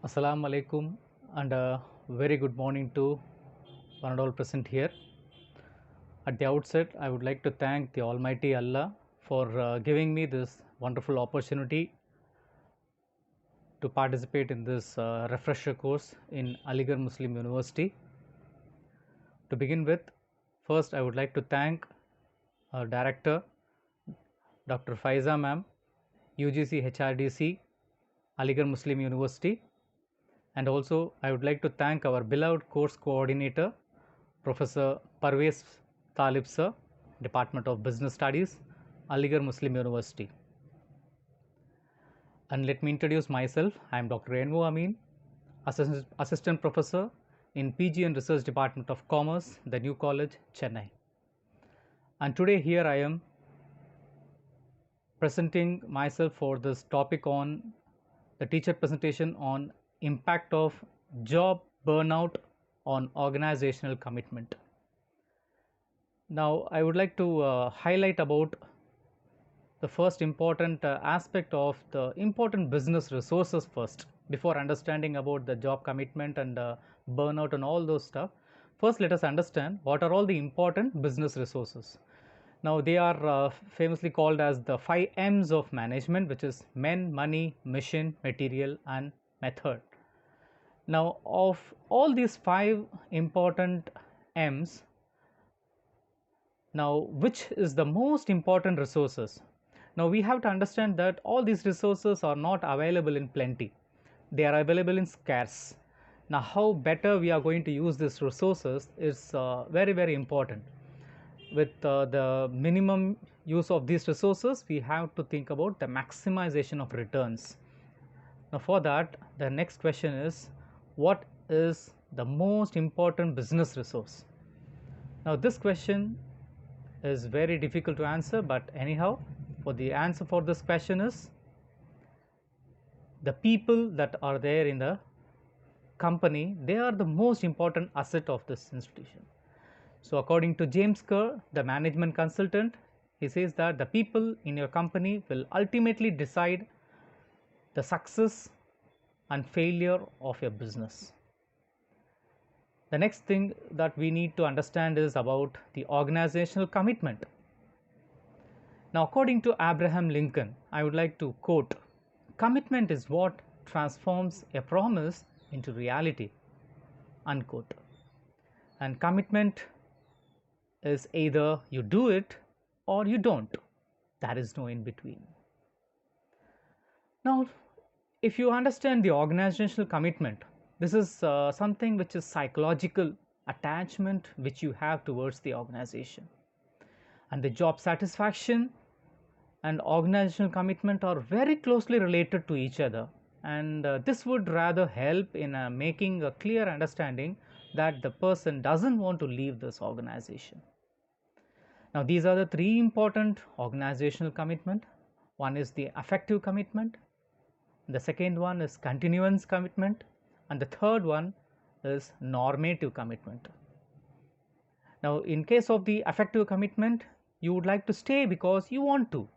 Assalamu alaikum and a very good morning to one and all present here. At the outset, I would like to thank the Almighty Allah for giving me this wonderful opportunity to participate in this refresher course in Aligarh Muslim University. To begin with, first I would like to thank our director, Dr. Faiza ma'am, UGC HRDC, Aligarh Muslim University. And also, I would like to thank our beloved course coordinator, Professor Parvez Talib sir, Department of Business Studies, Aligarh Muslim University. And let me introduce myself. I am Dr. Envu Amin, Assistant Professor in PG and Research Department of Commerce, the New College, Chennai. And today here I am presenting myself for this topic on the teacher presentation on impact of job burnout on organizational commitment. Now I would like to highlight about the first important aspect of the important business resources first before understanding about the job commitment and burnout and all those stuff. First, let us understand what are all the important business resources. Now they are famously called as the 5 M's of management, which is men, money, mission, material and method. Now of all these 5 important M's, now which is the most important resources? Now we have to understand that all these resources are not available in plenty. They are available in scarce. Now how better we are going to use these resources is very, very important. With the minimum use of these resources, we have to think about the maximization of returns. Now for that, the next question is, what is the most important business resource? Now this question is very difficult to answer, but anyhow, for the answer for this question is the people that are there in the company. They are the most important asset of this institution. So according to James Kerr, the management consultant, he says that the people in your company will ultimately decide the success and failure of your business. The next thing that we need to understand is about the organizational commitment. Now, according to Abraham Lincoln, I would like to quote, "Commitment is what transforms a promise into reality," unquote. And commitment is either you do it or you don't. There is no in between. Now, if you understand the organizational commitment, this is something which is psychological attachment which you have towards the organization. And the job satisfaction and organizational commitment are very closely related to each other. And this would rather help in making a clear understanding that the person doesn't want to leave this organization. Now, these are the 3 important organizational commitment. One is the affective commitment. The second one is continuance commitment. And the third one is normative commitment. Now, in case of the affective commitment, you would like to stay because you want to.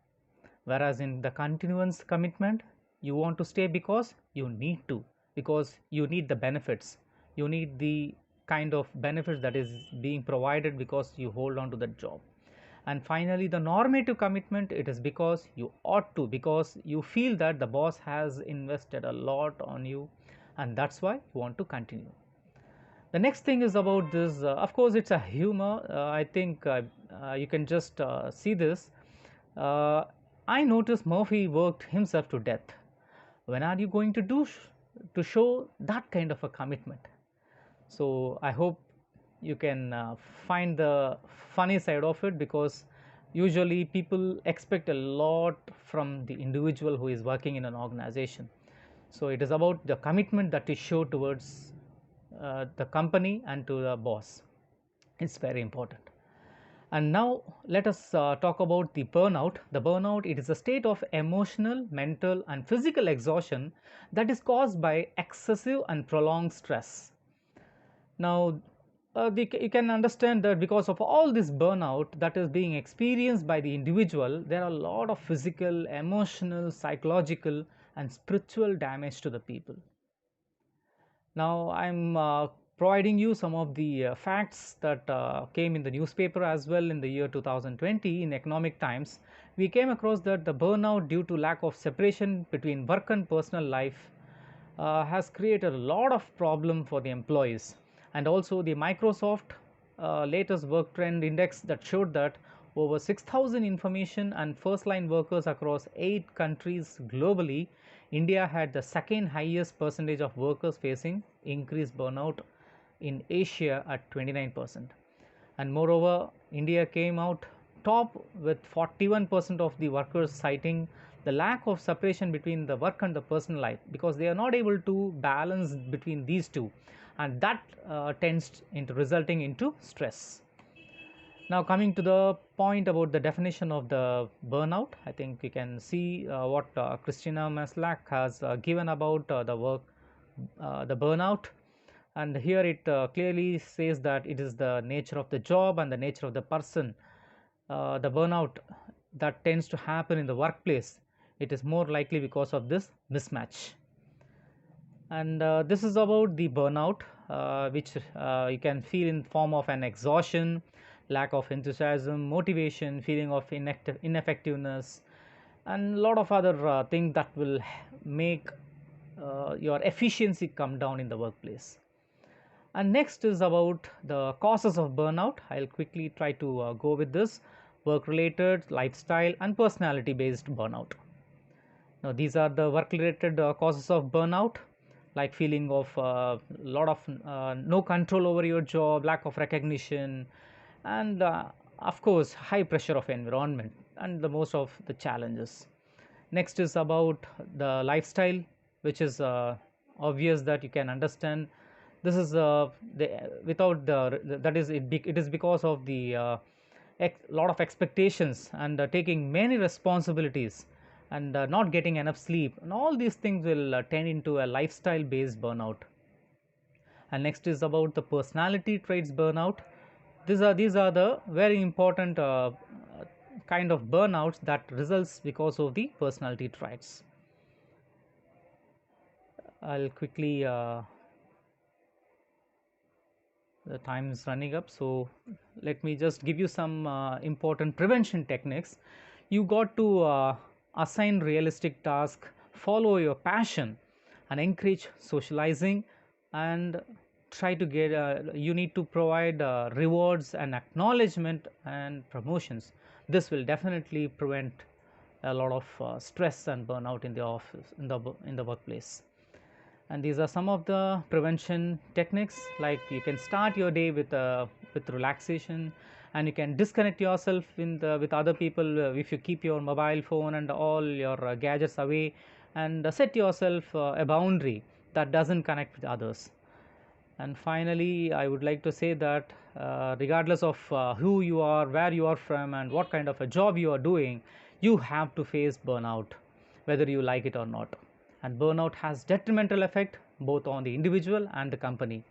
Whereas in the continuance commitment, you want to stay because you need to, because you need the benefits. You need the kind of benefits that is being provided because you hold on to that job. And finally, the normative commitment, it is because you ought to, because you feel that the boss has invested a lot on you and that's why you want to continue. The next thing is about this, of course it's a humor. I think you can just see this. I noticed Murphy worked himself to death. When are you going to do to show that kind of a commitment? So I hope you can find the funny side of it, because usually people expect a lot from the individual who is working in an organization. So it is about the commitment that is shown towards the company and to the boss. It's very important. And now let us talk about the burnout. The burnout, it is a state of emotional, mental and physical exhaustion that is caused by excessive and prolonged stress. Now, you can understand that because of all this burnout that is being experienced by the individual, there are a lot of physical, emotional, psychological and spiritual damage to the people. Now I'm providing you some of the facts that came in the newspaper as well in the year 2020 in Economic Times. We came across that the burnout due to lack of separation between work and personal life has created a lot of problem for the employees. And also the Microsoft latest work trend index that showed that over 6,000 information and first line workers across 8 countries globally, India had the second highest percentage of workers facing increased burnout in Asia at 29%. And moreover, India came out top with 41% of the workers citing the lack of separation between the work and the personal life, because they are not able to balance between these two, and that tends into resulting into stress. Now coming to the point about the definition of the burnout, I think we can see what Christina Maslach has given about the burnout. And here it clearly says that it is the nature of the job and the nature of the person, the burnout that tends to happen in the workplace. It is more likely because of this mismatch. And this is about the burnout, which you can feel in form of an exhaustion, lack of enthusiasm, motivation, feeling of ineffectiveness, and a lot of other things that will make your efficiency come down in the workplace. And next is about the causes of burnout. I'll quickly try to go with this: work related, lifestyle, and personality based burnout. Now these are the work related causes of burnout, like feeling of lot of no control over your job, lack of recognition, and of course high pressure of environment and the most of the challenges. Next is about the lifestyle, which is obvious that you can understand. This is without the that is it is because of the lot of expectations and taking many responsibilities and not getting enough sleep, and all these things will tend into a lifestyle based burnout. And next is about the personality traits burnout. These are the very important kind of burnouts that results because of the personality traits. I'll quickly the time is running up, so let me just give you some important prevention techniques. You got to assign realistic tasks, follow your passion, and encourage socializing, and try to get you need to provide rewards and acknowledgement and promotions. This will definitely prevent a lot of stress and burnout in the office, in the workplace. And these are some of the prevention techniques, like you can start your day with relaxation, and you can disconnect yourself with other people if you keep your mobile phone and all your gadgets away, and set yourself a boundary that doesn't connect with others. And finally, I would like to say that regardless of who you are, where you are from, and what kind of a job you are doing, you have to face burnout, whether you like it or not. And burnout has detrimental effect both on the individual and the company.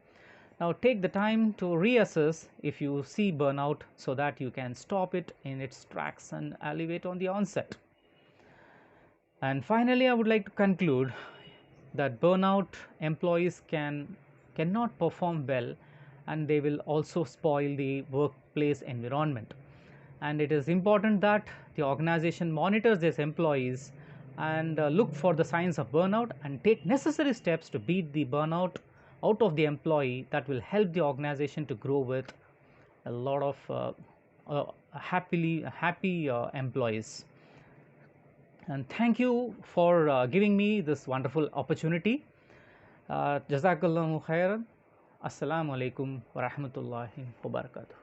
Now take the time to reassess if you see burnout, so that you can stop it in its tracks and alleviate on the onset. And finally, I would like to conclude that burnout employees cannot perform well, and they will also spoil the workplace environment. And it is important that the organization monitors these employees and look for the signs of burnout and take necessary steps to beat the burnout out of the employee. That will help the organization to grow with a lot of happy employees. And thank you for giving me this wonderful opportunity. Jazakallahu khairan. Assalamu alaikum wa rahmatullahi wa barakatuh.